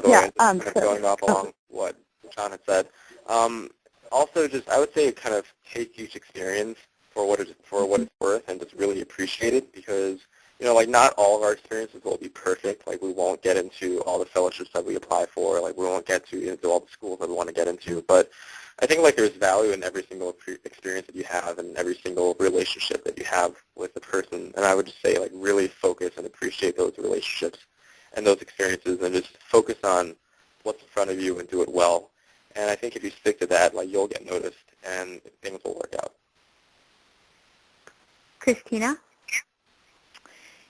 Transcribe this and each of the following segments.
the way, kind of going off along what John had said. Also, just I would say kind of take each experience for what it's worth, and just really appreciate it, because like not all of our experiences will be perfect. Like we won't get into all the fellowships that we apply for. Like we won't get into all the schools that we want to get into. But I think like there's value in every single experience that you have and every single relationship that you have with a person. And I would just say like really focus and appreciate those relationships and those experiences, and just focus on what's in front of you and do it well. And I think if you stick to that, like you'll get noticed and things will work out. Christina?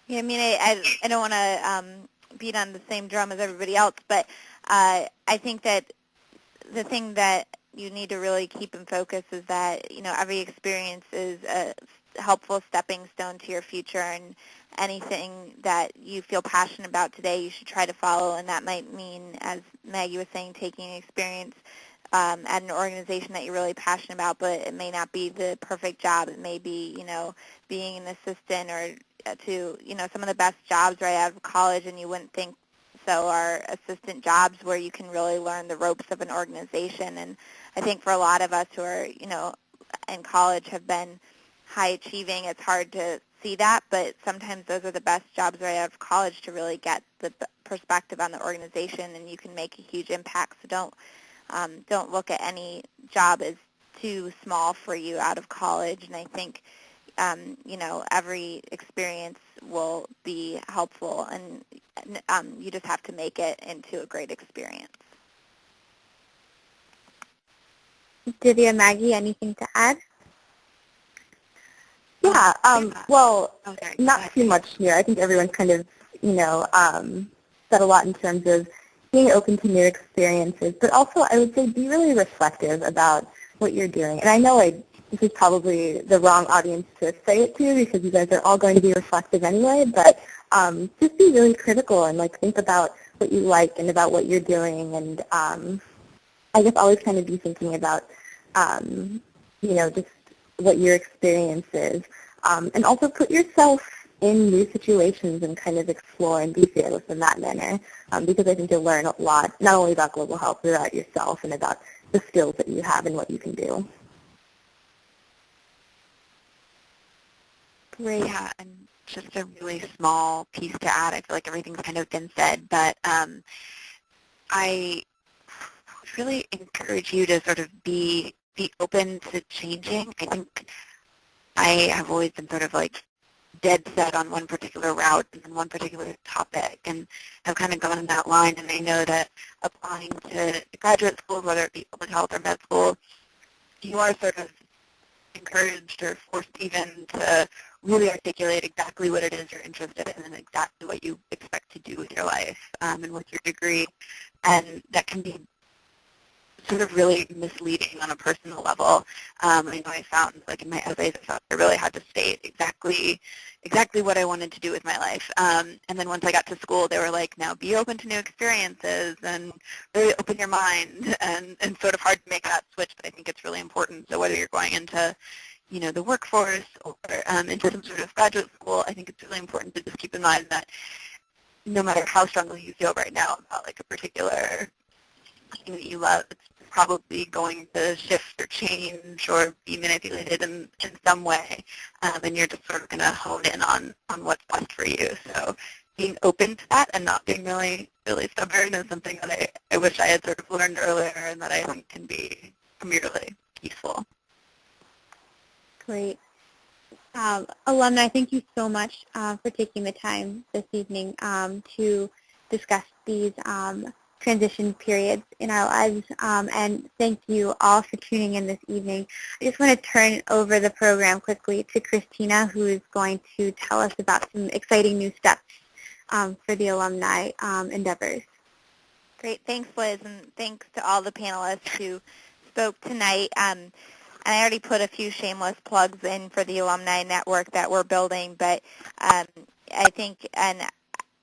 Yeah, I mean, I don't want to beat on the same drum as everybody else, but I think that the thing that you need to really keep in focus is that, every experience is a helpful stepping stone to your future, and anything that you feel passionate about today, you should try to follow, and that might mean, as Maggie was saying, taking an experience at an organization that you're really passionate about, but it may not be the perfect job. It may be, being an assistant or to, some of the best jobs right out of college, and you wouldn't think so, are assistant jobs where you can really learn the ropes of an organization. And I think for a lot of us who are, in college have been high achieving, it's hard to see that, but sometimes those are the best jobs right out of college to really get the perspective on the organization, and you can make a huge impact. So don't look at any job as too small for you out of college. And I think, every experience will be helpful, and you just have to make it into a great experience. Divya, Maggie, anything to add? Yeah, well, not too much here. I think everyone's kind of, said a lot in terms of being open to new experiences, but also I would say be really reflective about what you're doing. And I know this is probably the wrong audience to say it to, because you guys are all going to be reflective anyway, but just be really critical and think about what you like and about what you're doing, and I guess always kind of be thinking about, just what your experience is, and also put yourself in new situations and kind of explore and be fearless in that manner, because I think you'll learn a lot, not only about global health, but about yourself and about the skills that you have and what you can do. Great. Yeah, and just a really small piece to add. I feel like everything's kind of been said, but I would really encourage you to sort of be open to changing. I think I have always been sort of dead set on one particular route and one particular topic, and have kind of gone in that line. And I know that applying to graduate schools, whether it be public health or med school, you are sort of encouraged or forced even to really articulate exactly what it is you're interested in and exactly what you expect to do with your life and with your degree. And that can be sort of really misleading on a personal level. I know I found, in my essays, I really had to state exactly what I wanted to do with my life. And then once I got to school, they were like, now be open to new experiences and really open your mind, and sort of hard to make that switch, but I think it's really important. So whether you're going into the workforce or into some sort of graduate school, I think it's really important to just keep in mind that no matter how strongly you feel right now about a particular thing that you love, it's probably going to shift or change or be manipulated in some way, and you're just sort of going to hone in on what's best for you. So being open to that and not being really, really stubborn is something that I wish I had sort of learned earlier, and that I think can be really useful. Great. Alumni, thank you so much for taking the time this evening to discuss these transition periods in our lives, and thank you all for tuning in this evening. I just want to turn over the program quickly to Christina, who is going to tell us about some exciting new steps for the alumni endeavors. Great. Thanks, Liz, and thanks to all the panelists who spoke tonight. And I already put a few shameless plugs in for the alumni network that we're building, but I think, and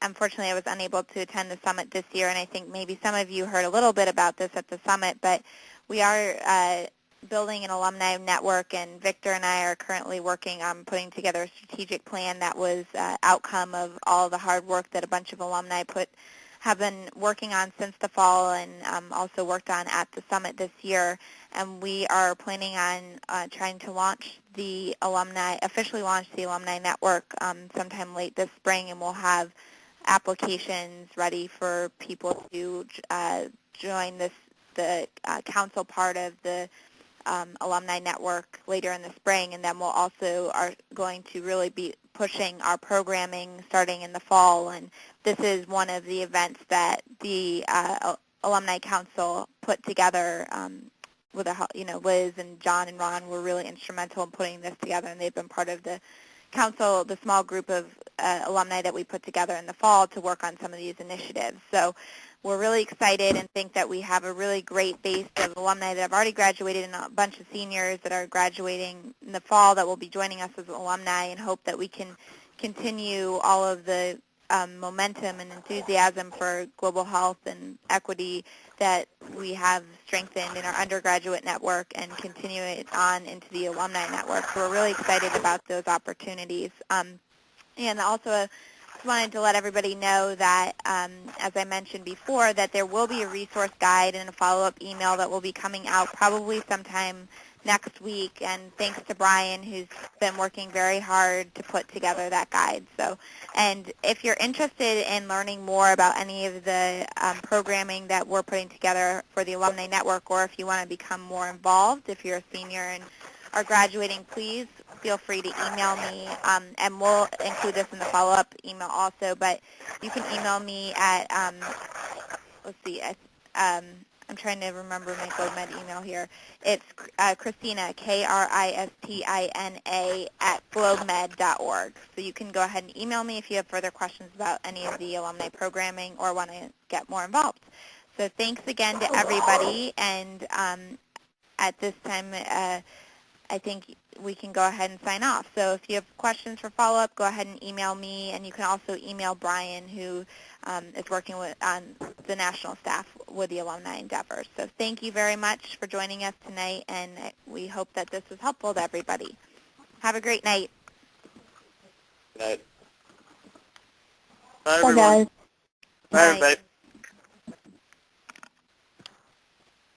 unfortunately I was unable to attend the summit this year, and I think maybe some of you heard a little bit about this at the summit, but we are building an alumni network, and Victor and I are currently working on putting together a strategic plan that was outcome of all the hard work that a bunch of alumni put have been working on since the fall and also worked on at the summit this year. And we are planning on trying to launch the officially launch the Alumni Network sometime late this spring, and we'll have applications ready for people to join the council part of the Alumni Network later in the spring, and then we'll also are going to really be pushing our programming starting in the fall. And this is one of the events that the Alumni Council put together with Liz and John and Ron were really instrumental in putting this together, and they've been part of the council, the small group of alumni that we put together in the fall to work on some of these initiatives. So we're really excited and think that we have a really great base of alumni that have already graduated and a bunch of seniors that are graduating in the fall that will be joining us as alumni, and hope that we can continue all of the momentum and enthusiasm for global health and equity that we have strengthened in our undergraduate network and continue it on into the alumni network. So we're really excited about those opportunities. And also just wanted to let everybody know that, as I mentioned before, that there will be a resource guide and a follow-up email that will be coming out probably sometime next week, and thanks to Brian, who's been working very hard to put together that guide. So, and if you're interested in learning more about any of the programming that we're putting together for the Alumni Network, or if you want to become more involved, if you're a senior and are graduating, please feel free to email me, and we'll include this in the follow-up email also, but you can email me at, let's see, I'm trying to remember my GlobeMed email here. It's Christina, Kristina, at globemed.org. So you can go ahead and email me if you have further questions about any of the alumni programming or want to get more involved. So thanks again to everybody, and at this time, I think we can go ahead and sign off. So if you have questions for follow-up, go ahead and email me, and you can also email Brian, who is working on the national staff with the alumni endeavors. So thank you very much for joining us tonight, and we hope that this was helpful to everybody. Have a great night. Good night. Bye, everyone. Bye, guys. Bye, everybody.